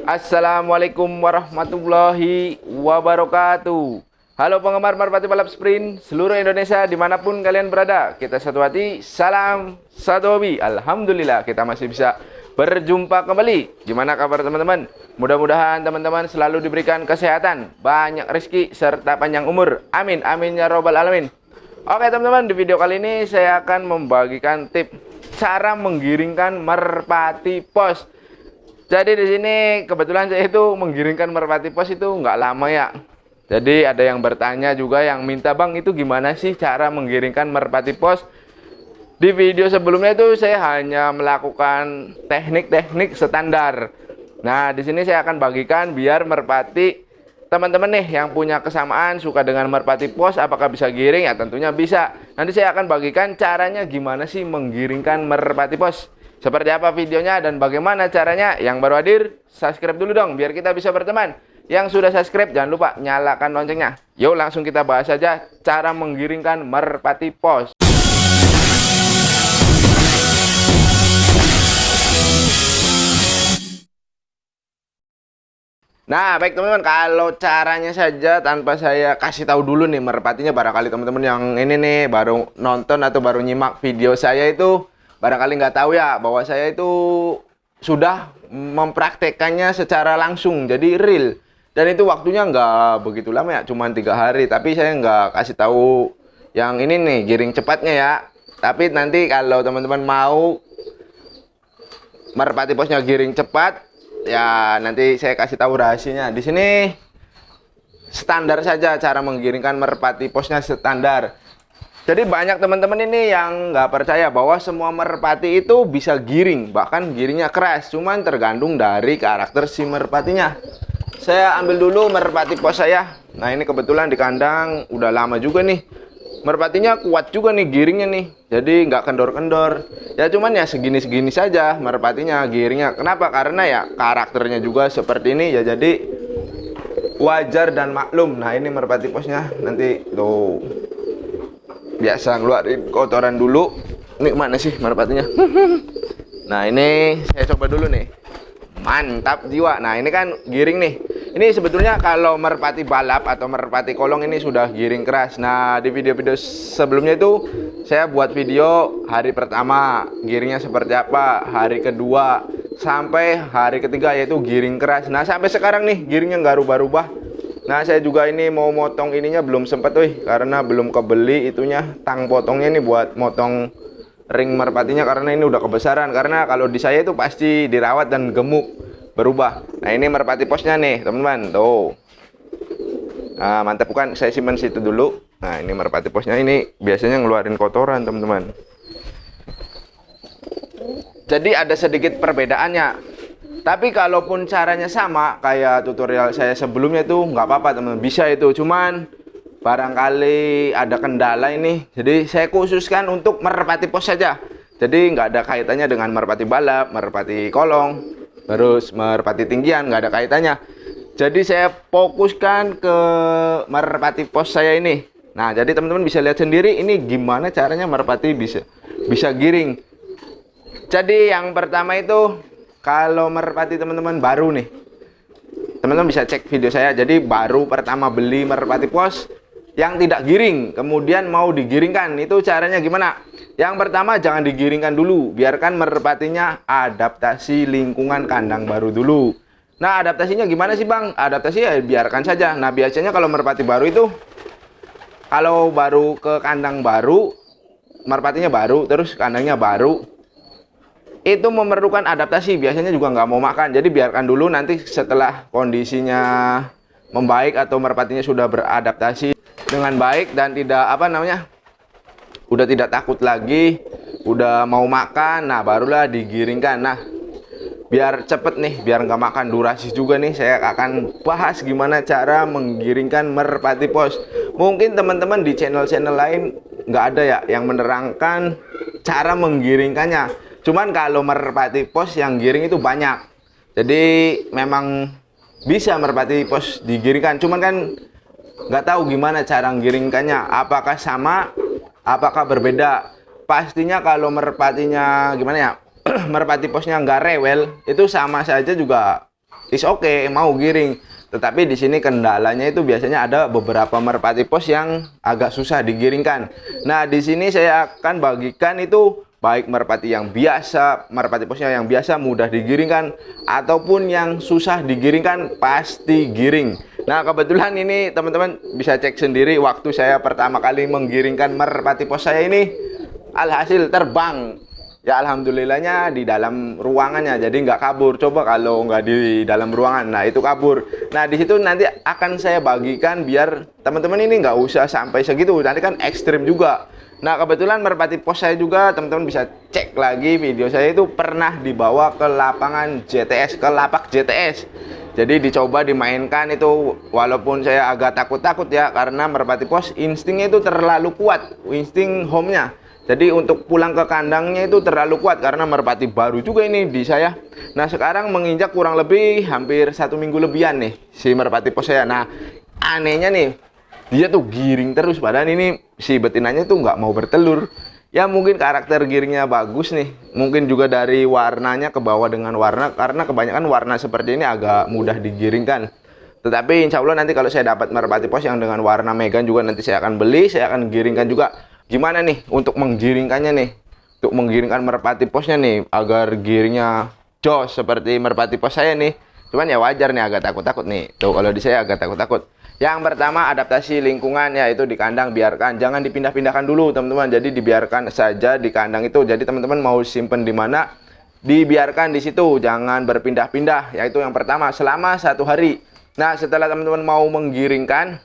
Assalamualaikum warahmatullahi wabarakatuh. Halo penggemar merpati balap sprint seluruh Indonesia dimanapun kalian berada. Kita satu hati, salam satu hobi. Alhamdulillah kita masih bisa berjumpa kembali. Gimana kabar teman-teman? Mudah-mudahan teman-teman selalu diberikan kesehatan, banyak rezeki serta panjang umur. Amin, amin ya robbal alamin. Oke teman-teman, di video kali ini saya akan membagikan tips cara menggiringkan merpati pos. Jadi di sini kebetulan saya itu menggiringkan merpati pos itu nggak lama ya. Jadi ada yang bertanya juga yang minta, "Bang, itu gimana sih cara menggiringkan merpati pos?" Di video sebelumnya itu saya hanya melakukan teknik-teknik standar. Nah, di sini saya akan bagikan biar merpati teman-teman nih yang punya kesamaan suka dengan merpati pos apakah bisa giring, ya tentunya bisa. Nanti saya akan bagikan caranya gimana sih menggiringkan merpati pos. Seperti apa videonya dan bagaimana caranya? Yang baru hadir, subscribe dulu dong biar kita bisa berteman. Yang sudah subscribe jangan lupa nyalakan loncengnya. Yuk langsung kita bahas saja cara menggiringkan merpati pos. Nah, baik teman-teman, kalau caranya saja tanpa saya kasih tahu dulu nih merpatinya, barangkali teman-teman yang ini nih baru nonton atau baru nyimak video saya itu barangkali nggak tahu ya bahwa saya itu sudah mempraktekannya secara langsung, jadi real. Dan itu waktunya nggak begitu lama ya, cuma 3 hari. Tapi saya nggak kasih tahu yang ini nih giring cepatnya ya. Tapi nanti kalau teman-teman mau merpati posnya giring cepat, ya nanti saya kasih tahu rahasianya. Di sini standar saja cara menggiringkan merpati posnya standar. Jadi banyak teman-teman ini yang nggak percaya bahwa semua merpati itu bisa giring, bahkan giringnya keras, cuman tergantung dari karakter si merpatinya. Saya ambil dulu merpati pos saya. Nah ini kebetulan di kandang udah lama juga nih. Merpatinya kuat juga nih giringnya nih, jadi nggak kendor-kendor. Ya cuman ya segini-segini saja merpatinya giringnya. Kenapa? Karena ya karakternya juga seperti ini ya, jadi wajar dan maklum. Nah ini merpati posnya nanti tuh. Biasa ngeluarin kotoran dulu. Ini mana sih merpatinya? Nah ini saya coba dulu nih. Mantap jiwa. Nah ini kan giring nih. Ini sebetulnya kalau merpati balap atau merpati kolong ini sudah giring keras. Nah di video-video sebelumnya itu saya buat video hari pertama giringnya seperti apa, hari kedua sampai hari ketiga yaitu giring keras. Nah sampai sekarang nih giringnya nggak rubah-rubah. Nah saya juga ini mau motong ininya belum sempat karena belum kebeli itunya tang potongnya ini buat motong ring merpatinya karena ini udah kebesaran. Karena kalau di saya itu pasti dirawat dan gemuk berubah. Nah ini merpati posnya nih teman-teman tuh. Nah mantap bukan, saya simpan situ dulu. Nah ini merpati posnya, ini biasanya ngeluarin kotoran teman-teman. Jadi ada sedikit perbedaannya. Tapi kalaupun caranya sama kayak tutorial saya sebelumnya itu nggak apa-apa teman-teman, bisa itu. Cuman barangkali ada kendala ini, jadi saya khususkan untuk merpati pos saja. Jadi nggak ada kaitannya dengan merpati balap, merpati kolong, terus merpati tinggian, nggak ada kaitannya. Jadi saya fokuskan ke merpati pos saya ini. Nah jadi teman-teman bisa lihat sendiri ini gimana caranya merpati bisa giring. Jadi yang pertama itu, kalau merpati teman-teman baru nih, teman-teman bisa cek video saya. Jadi baru pertama beli merpati pos yang tidak giring, kemudian mau digiringkan, itu caranya gimana? Yang pertama jangan digiringkan dulu, biarkan merpatinya adaptasi lingkungan kandang baru dulu. Nah adaptasinya gimana sih bang? Adaptasi ya biarkan saja. Nah biasanya kalau merpati baru itu, kalau baru ke kandang baru, merpatinya baru, terus kandangnya baru, itu memerlukan adaptasi, biasanya juga nggak mau makan. Jadi biarkan dulu, nanti setelah kondisinya membaik atau merpatinya sudah beradaptasi dengan baik dan tidak udah tidak takut lagi, udah mau makan, nah barulah digiringkan. Nah biar cepet nih, biar nggak makan durasi juga nih, saya akan bahas gimana cara menggiringkan merpati pos. Mungkin teman-teman di channel-channel lain nggak ada ya yang menerangkan cara menggiringkannya. Cuman kalau merpati pos yang giring itu banyak. Jadi memang bisa merpati pos digiringkan. Cuman kan nggak tahu gimana cara menggiringkannya. Apakah sama? Apakah berbeda? Pastinya kalau merpatinya gimana ya? Merpati posnya nggak rewel, itu sama saja juga is oke, mau giring. Tetapi di sini kendalanya itu biasanya ada beberapa merpati pos yang agak susah digiringkan. Nah, di sini saya akan bagikan itu baik merpati yang biasa, merpati posnya yang biasa mudah digiringkan, ataupun yang susah digiringkan pasti giring. Nah, kebetulan ini teman-teman bisa cek sendiri waktu saya pertama kali menggiringkan merpati pos saya ini, alhasil terbang. Ya alhamdulillahnya di dalam ruangannya, jadi nggak kabur. Coba kalau nggak di dalam ruangan, nah itu kabur. Nah di situ nanti akan saya bagikan biar teman-teman ini nggak usah sampai segitu. Nanti kan ekstrim juga. Nah kebetulan merpati pos saya juga, teman-teman bisa cek lagi video saya itu pernah dibawa ke lapangan JTS, ke lapak JTS. Jadi dicoba dimainkan itu, walaupun saya agak takut-takut ya, karena merpati pos instingnya itu terlalu kuat, insting home-nya. Jadi untuk pulang ke kandangnya itu terlalu kuat karena merpati baru juga ini di saya. Nah sekarang menginjak kurang lebih hampir 1 minggu lebihan nih si merpati pos saya. Nah anehnya nih, dia tuh giring terus, padahal ini si betinanya tuh nggak mau bertelur. Ya mungkin karakter giringnya bagus nih, mungkin juga dari warnanya ke bawah dengan warna, karena kebanyakan warna seperti ini agak mudah digiringkan. Tetapi insya Allah nanti kalau saya dapat merpati pos yang dengan warna Megan juga, nanti saya akan beli, saya akan giringkan juga. Gimana nih untuk menggiringkannya nih, untuk menggiringkan merpati posnya nih agar giringnya jos seperti merpati pos saya nih. Cuman ya wajar nih agak takut-takut nih, tuh kalau di saya agak takut-takut. Yang pertama adaptasi lingkungan, yaitu di kandang biarkan, jangan dipindah-pindahkan dulu teman-teman. Jadi dibiarkan saja di kandang itu. Jadi teman-teman mau simpen di mana, dibiarkan di situ, jangan berpindah-pindah. Yaitu yang pertama selama 1 hari. Nah setelah teman-teman mau menggiringkan,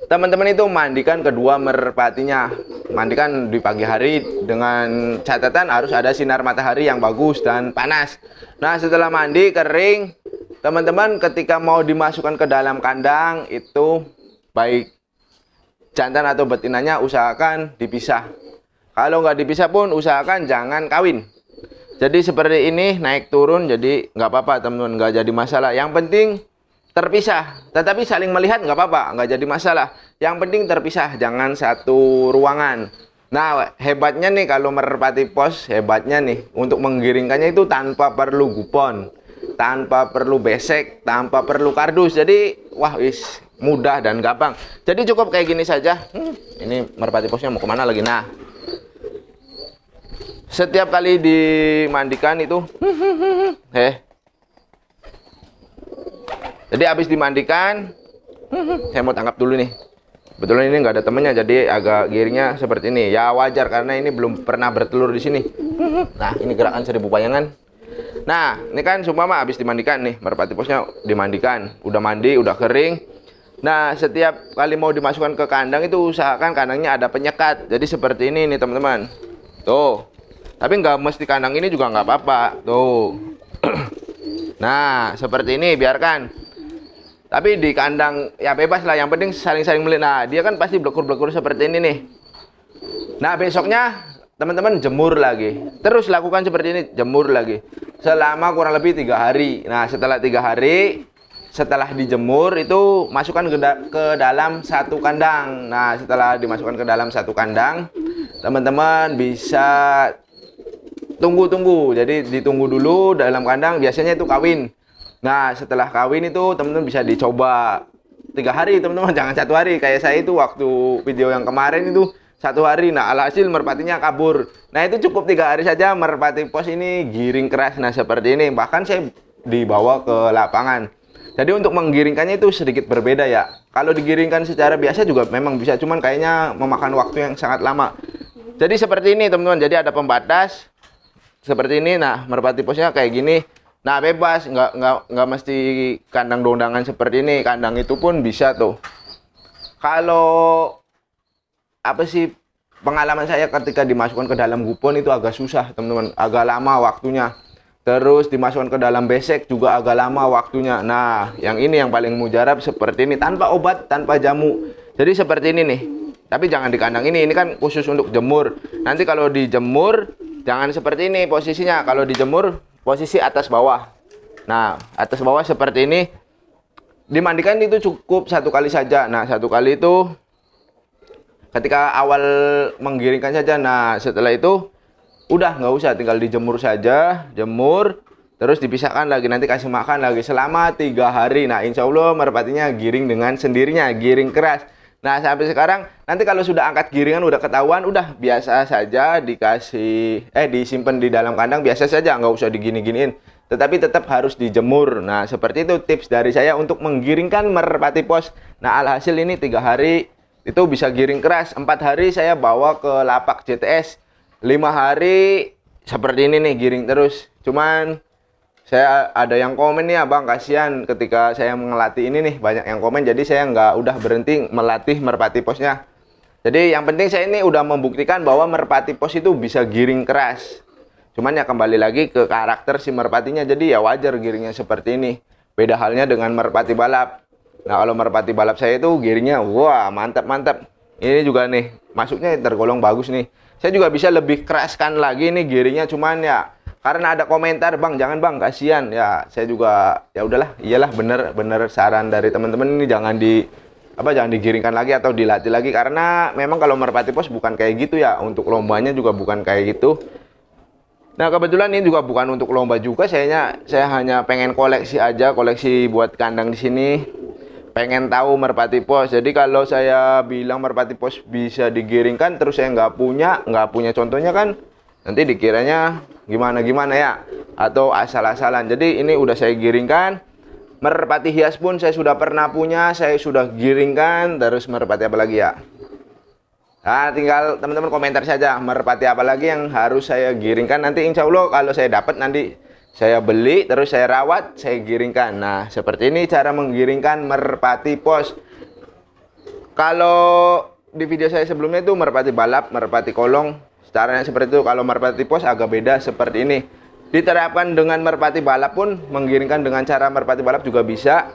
teman-teman itu mandikan kedua merpatinya. Mandikan di pagi hari dengan catatan harus ada sinar matahari yang bagus dan panas. Nah setelah mandi kering, teman-teman ketika mau dimasukkan ke dalam kandang itu, baik jantan atau betinanya usahakan dipisah. Kalau nggak dipisah pun usahakan jangan kawin. Jadi seperti ini naik turun, jadi nggak apa-apa teman-teman, nggak jadi masalah. Yang penting terpisah, tetapi saling melihat nggak apa-apa, nggak jadi masalah. Yang penting terpisah, jangan satu ruangan. Nah hebatnya nih kalau merpati pos, hebatnya nih untuk menggiringkannya itu tanpa perlu gupon, tanpa perlu besek, tanpa perlu kardus. Jadi wah wis mudah dan gampang. Jadi cukup kayak gini saja. Ini merpati posnya mau kemana lagi? Nah setiap kali dimandikan itu jadi habis dimandikan, saya mau tangkap dulu nih. Kebetulan ini nggak ada temennya, jadi agak giringnya seperti ini. Ya wajar karena ini belum pernah bertelur di sini. Nah ini gerakan 1000 bayangan. Nah ini kan seumpama habis dimandikan nih, merpati posnya dimandikan, udah mandi, udah kering. Nah setiap kali mau dimasukkan ke kandang itu usahakan kandangnya ada penyekat. Jadi seperti ini nih teman-teman. Tuh. Tapi nggak mesti kandang ini juga nggak apa-apa. Tuh. Nah seperti ini biarkan. Tapi di kandang ya bebas lah, yang penting saling-saling melihat. Nah dia kan pasti blekur-blekur seperti ini nih. Nah besoknya teman-teman jemur lagi, terus lakukan seperti ini, jemur lagi selama kurang lebih 3 hari. Nah setelah 3 hari, setelah dijemur itu masukkan ke dalam satu kandang. Nah setelah dimasukkan ke dalam satu kandang, teman-teman bisa tunggu-tunggu. Jadi ditunggu dulu dalam kandang, biasanya itu kawin. Nah setelah kawin itu teman-teman bisa dicoba 3 hari teman-teman, jangan 1 hari kayak saya itu waktu video yang kemarin itu 1 hari. Nah alhasil merpatinya kabur. Nah itu cukup 3 hari saja merpati pos ini giring keras. Nah seperti ini, bahkan saya dibawa ke lapangan. Jadi untuk menggiringkannya itu sedikit berbeda ya. Kalau digiringkan secara biasa juga memang bisa, cuman kayaknya memakan waktu yang sangat lama. Jadi seperti ini teman-teman, jadi ada pembatas seperti ini. Nah merpati posnya kayak gini. Nah bebas, nggak mesti kandang dondangan seperti ini, kandang itu pun bisa tuh. Kalau apa sih pengalaman saya ketika dimasukkan ke dalam gupon itu agak susah teman-teman, agak lama waktunya. Terus dimasukkan ke dalam besek juga agak lama waktunya. Nah yang ini yang paling mujarab seperti ini, tanpa obat, tanpa jamu. Jadi seperti ini nih. Tapi jangan di kandang ini kan khusus untuk jemur. Nanti kalau dijemur jangan seperti ini posisinya. Kalau dijemur posisi atas bawah. Nah atas bawah seperti ini. Dimandikan itu cukup 1 kali saja. Nah 1 kali itu ketika awal menggiringkan saja. Nah setelah itu udah nggak usah, tinggal dijemur saja. Jemur terus dipisahkan lagi, nanti kasih makan lagi selama 3 hari. Nah, insya Allah merpatinya giring dengan sendirinya, giring keras. Nah, sampai sekarang nanti kalau sudah angkat giringan udah ketahuan, udah biasa saja dikasih disimpan di dalam kandang biasa saja, nggak usah digini-giniin. Tetapi tetap harus dijemur. Nah, seperti itu tips dari saya untuk menggiringkan merpati pos. Nah, alhasil ini 3 hari itu bisa giring keras. 4 hari saya bawa ke lapak JTS. 5 hari seperti ini nih, giring terus. Cuman saya ada yang komen nih, abang kasihan ketika saya ngelatih ini nih, banyak yang komen, jadi saya udah berhenti melatih merpati posnya. Jadi yang penting saya ini udah membuktikan bahwa merpati pos itu bisa giring keras. Cuman ya kembali lagi ke karakter si merpatinya, jadi ya wajar giringnya seperti ini. Beda halnya dengan merpati balap. Nah, kalau merpati balap saya itu giringnya wah mantap. Ini juga nih masuknya tergolong bagus nih. Saya juga bisa lebih keraskan lagi nih giringnya, cuman ya karena ada komentar, bang jangan bang kasihan ya, saya juga ya udahlah, iyalah bener saran dari teman-teman ini, jangan digiringkan lagi atau dilatih lagi, karena memang kalau merpati pos bukan kayak gitu ya, untuk lombanya juga bukan kayak gitu. Nah, kebetulan ini juga bukan untuk lomba juga, saya hanya pengen koleksi aja, koleksi buat kandang di sini, pengen tahu merpati pos. Jadi kalau saya bilang merpati pos bisa digiringkan terus saya nggak punya contohnya kan, nanti dikiranya gimana ya, atau asal-asalan. Jadi ini udah saya giringkan. Merpati hias pun saya sudah pernah punya, saya sudah giringkan. Terus merpati apa lagi ya? Nah, tinggal teman-teman komentar saja merpati apa lagi yang harus saya giringkan. Nanti insya Allah kalau saya dapat, nanti saya beli, terus saya rawat, saya giringkan. Nah, seperti ini cara menggiringkan merpati pos. Kalau di video saya sebelumnya itu merpati balap, merpati kolong, caranya seperti itu. Kalau merpati pos agak beda seperti ini. Diterapkan dengan merpati balap pun, menggiringkan dengan cara merpati balap juga bisa.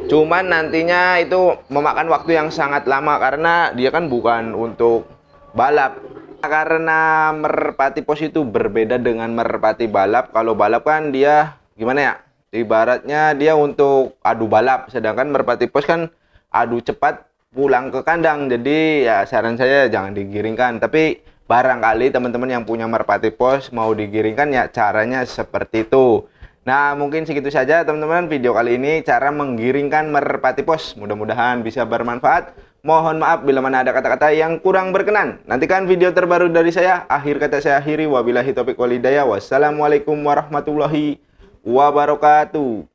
Cuman nantinya itu memakan waktu yang sangat lama karena dia kan bukan untuk balap. Karena merpati pos itu berbeda dengan merpati balap. Kalau balap kan dia gimana ya? Ibaratnya dia untuk adu balap, sedangkan merpati pos kan adu cepat pulang ke kandang. Jadi ya saran saya jangan digiringkan. Tapi barangkali teman-teman yang punya merpati pos mau digiringkan, ya caranya seperti itu. Nah, mungkin segitu saja teman-teman video kali ini, cara menggiringkan merpati pos. Mudah-mudahan bisa bermanfaat. Mohon maaf bila mana ada kata-kata yang kurang berkenan. Nantikan video terbaru dari saya. Akhir kata saya akhiri, wabillahi taufiq wal hidayah. Wassalamualaikum warahmatullahi wabarakatuh.